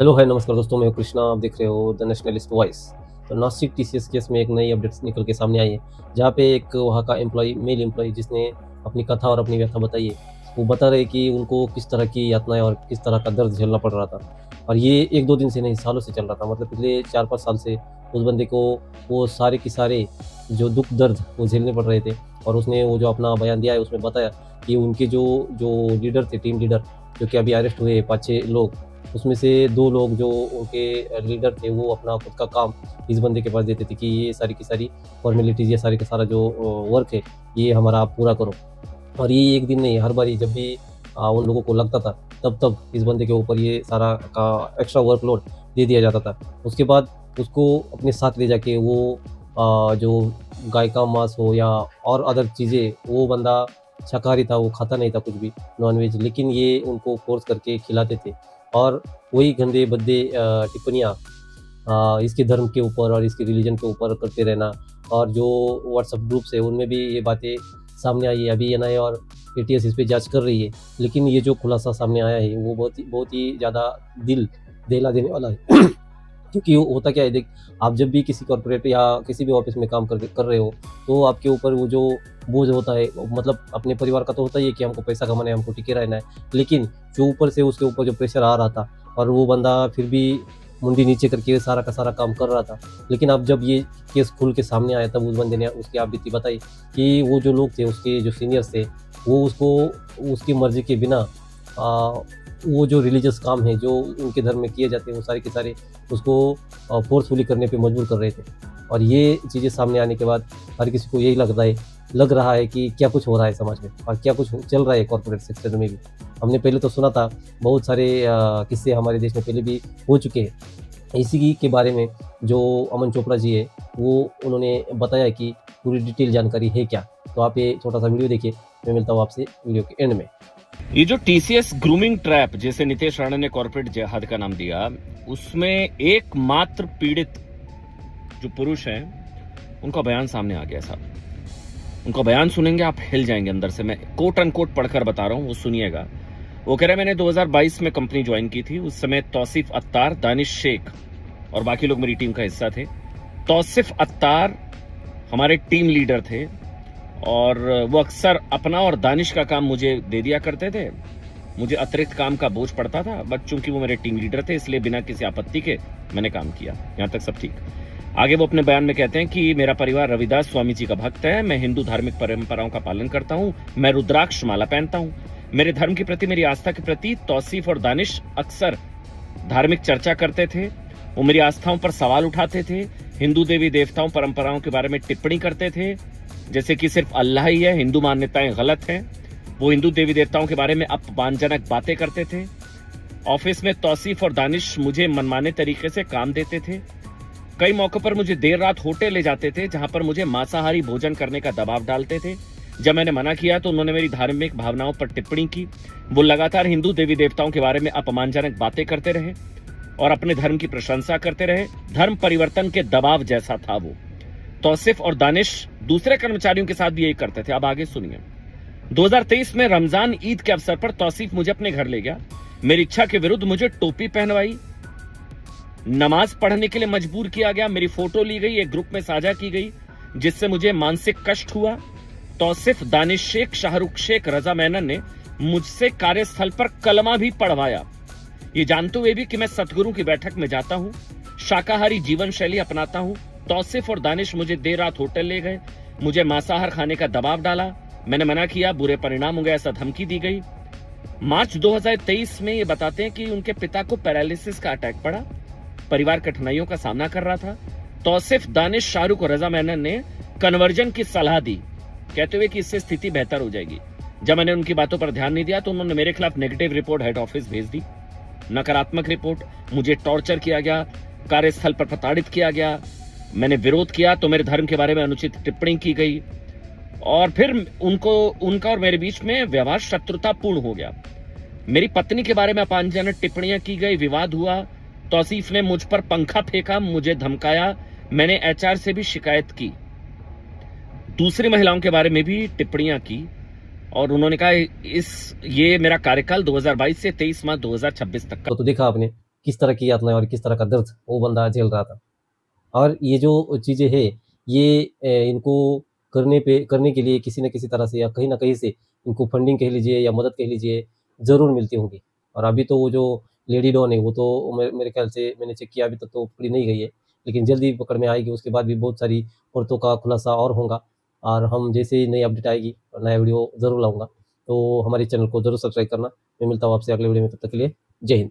Hello hi नमस्कार दोस्तों, मैं हूं कृष्णा। आप देख रहे हो द नेशनलिस्ट वॉइस। तो नासिक टीसीएस केस में एक नई अपडेट निकल के सामने आई है, जहां पे एक वहां का मेल एम्प्लॉय जिसने अपनी कथा और अपनी व्यथा बताई है, वो बता रहे कि उनको किस तरह की यातनाएं और किस तरह का दर्द झेलना पड़ रहा था। और ये एक दो दिन से नहीं, सालों से चल रहा था। मतलब पिछले 4-5 साल से उस बंदे को वो सारे के सारे जो दुख दर्द वो झेलने पड़ रहे थे। और उसने वो जो अपना बयान दिया है उसमें बताया कि उनके जो जो लीडर थे, टीम लीडर, जो कि अभी अरेस्ट हुए 5-6 लोग, उसमें से 2 लोग जो उनके लीडर थे, वो अपना खुद का काम इस बंदे के पास देते थे कि ये सारी की सारी फ़ॉर्मेलिटीज़, ये सारी का सारा जो वर्क है, ये हमारा आप पूरा करो। और ये एक दिन नहीं, हर बारी जब भी उन लोगों को लगता था, तब इस बंदे के ऊपर ये सारा का एक्स्ट्रा वर्कलोड दे दिया जाता था। उसके बाद उसको अपने साथ ले जाके वो जो गाय का मांस हो या और अदर चीज़ें, वो बंदा शाकाहारी था, वो खाता नहीं था कुछ भी नॉन-वेज, लेकिन ये उनको फ़ोर्स करके खिलाते थे। और वही गंदे-भद्दे टिप्पणियाँ इसके धर्म के ऊपर और इसके रिलीजन के ऊपर करते रहना। और जो व्हाट्सएप ग्रुप्स है, उनमें भी ये बातें सामने आई है। अभी एनआईए और एटीएस इस पे जाँच कर रही है, लेकिन ये जो खुलासा सामने आया है, वो बहुत ही ज़्यादा दिल दहला देने वाला है। क्योंकि होता क्या है, देख, आप जब भी किसी कॉर्पोरेट या किसी भी ऑफ़िस में काम कर रहे हो, तो आपके ऊपर वो जो बोझ होता है, मतलब अपने परिवार का तो होता ही है कि हमको पैसा कमाना है, हमको टिके रहना है। लेकिन जो ऊपर से उसके ऊपर जो प्रेशर आ रहा था, और वो बंदा फिर भी मुंडी नीचे करके सारा का सारा काम कर रहा था। लेकिन अब जब ये केस खुल के सामने आया, तब उस बंदे ने उसकी आप बीती बताई कि वो जो लोग थे, उसके जो सीनियर्स थे, वो उसको उसकी मर्ज़ी के बिना अ, वो जो रिलीजियस काम है, जो उनके धर्म में किए जाते हैं, वो सारे के सारे उसको फ़ोर्सफुली करने पे मजबूर कर रहे थे। और ये चीज़ें सामने आने के बाद हर किसी को यही लग रहा है कि क्या कुछ हो रहा है समाज में, और क्या कुछ चल रहा है कॉर्पोरेट सेक्टर में भी। हमने पहले तो सुना था, बहुत सारे किस्से हमारे देश में पहले भी हो चुके हैं। इसी के बारे में जो अमन चोपड़ा जी है, वो उन्होंने बताया कि पूरी डिटेल जानकारी है क्या। तो आप ये छोटा-सा वीडियो देखिए। मैं मिलता हूँ आपसे वीडियो के एंड में। ये जो टीसीएस ग्रूमिंग ट्रैप, जिसे नितेश राणा ने कॉर्पोरेट जिहाद का नाम दिया, उसमें एकमात्र पीड़ित जो पुरुष हैं, उनका बयान सामने आ गया साहब। उनका बयान सुनेंगे आप हिल जाएंगे अंदर से। मैं कोट अनकोट पढ़कर बता रहा हूं, वो सुनिएगा। वो कह रहे मैंने 2022 में कंपनी ज्वाइन की थी। उस समय तौसीफ अत्तार, दानिश शेख और बाकी लोग मेरी टीम का हिस्सा थे। तौसीफ अत्तार हमारे टीम लीडर थे और वो अक्सर अपना और दानिश का काम मुझे दे दिया करते थे। मुझे अतिरिक्त काम का बोझ पड़ता था, बट चूंकि वो मेरे टीम लीडर थे, इसलिए बिना किसी आपत्ति के मैंने काम किया। यहां तक सब ठीक। आगे वो अपने बयान में कहते हैं कि मेरा परिवार रविदास स्वामी जी का भक्त है। मैं हिंदू धार्मिक परंपराओं का पालन करता हूं। मैं रुद्राक्ष माला पहनता हूं। मेरे धर्म के प्रति, मेरी आस्था के प्रति तौसीफ और दानिश अक्सर धार्मिक चर्चा करते थे। वो मेरी आस्थाओं पर सवाल उठाते थे। हिंदू देवी देवताओं परंपराओं के बारे में टिप्पणी करते थे, जैसे कि सिर्फ अल्लाह ही है, हिंदू मान्यताएं गलत हैं। वो हिंदू देवी देवताओं के बारे में अपमानजनक बातें करते थे। ऑफिस में तौसीफ और दानिश मुझे मनमाने तरीके से काम देते थे। कई मौकों पर मुझे देर रात होटल ले जाते थे, जहां पर मुझे मांसाहारी भोजन करने का दबाव डालते थे। जब मैंने मना किया तो उन्होंने मेरी धार्मिक भावनाओं पर टिप्पणी की। वो लगातार हिंदू देवी देवताओं के बारे में अपमानजनक बातें करते रहे और अपने धर्म की प्रशंसा करते रहे। धर्म परिवर्तन के दबाव जैसा था वो। तौसीफ और दानिश दूसरे कर्मचारियों के साथ भी यही करते थे। अब आगे सुनिए। 2023 में रमजान ईद के अवसर पर तौसीफ मुझे अपने घर ले गया। मेरी इच्छा के विरुद्ध मुझे टोपी पहनवाई, नमाज पढ़ने के लिए मजबूर किया गया। मेरी फोटो ली गई, एक ग्रुप में साझा की गई, जिससे मुझे मानसिक कष्ट हुआ। तौसीफ, दानिश शेख, शाहरुख शेख, रजा मेनन ने मुझसे कार्यस्थल पर कलमा भी पढ़वाया, ये जानते हुए भी कि मैं सतगुरु की बैठक में जाता हूं, शाकाहारी जीवन शैली अपनाता हूं। तौसीफ और दानिश मुझे देर रात होटल ले गए, मुझे मांसाहार खाने का दबाव डाला। मैंने मना किया, बुरे परिणाम होंगे ऐसा धमकी दी गई। मार्च 2023 में ये बताते हैं कि उनके पिता को पैरालिसिस का अटैक पड़ा। परिवार कठिनाइयों का सामना कर रहा था। तौसीफ, दानिश, शाहरुख और रजा मेनन ने कन्वर्जन की सलाह दी, कहते हुए कि इससे स्थिति बेहतर हो जाएगी। जब मैंने उनकी बातों पर ध्यान नहीं दिया तो उन्होंने मेरे खिलाफ नेगेटिव रिपोर्ट हेड ऑफिस भेज दी। नकारात्मक रिपोर्ट, मुझे टॉर्चर किया गया, कार्यस्थल पर प्रताड़ित किया गया। मैंने विरोध किया तो मेरे धर्म के बारे में अनुचित टिप्पणी की गई और फिर उनका और मेरे बीच में व्यवहार शत्रुतापूर्ण हो गया। मेरी पत्नी के बारे में अपमानजनक टिप्पणियां की गई, विवाद हुआ। तौसीफ ने मुझ पर पंखा फेंका, मुझे धमकाया। मैंने एचआर से भी शिकायत की, दूसरी महिलाओं के बारे में भी टिप्पणियां की और उन्होंने कहा ये मेरा कार्यकाल 2022 से 23 मार्च 2026 तक का। तो देखा आपने किस तरह की यातनाएँ और किस तरह का दर्द वो बंदा झेल रहा था। और ये जो चीज़ें हैं, ये इनको करने के लिए किसी न किसी तरह से या कहीं न कहीं से इनको फंडिंग कह लीजिए या मदद कह लीजिए, ज़रूर मिलती होंगी। और अभी तो वो जो लेडी डॉन है, वो तो मेरे ख्याल से मैंने चेक किया अभी तक तो पकड़ी नहीं गई है, लेकिन जल्दी पकड़ में आएगी, उसके बाद भी बहुत सारी औरतों का खुलासा और होगा। और हम जैसे ही नई अपडेट आएगी, नया वीडियो ज़रूर लाऊँगा। तो हमारे चैनल को ज़रूर सब्सक्राइब करना। मैं मिलता हूँ आपसे अगले वीडियो में, तब तक के लिए जय हिंद।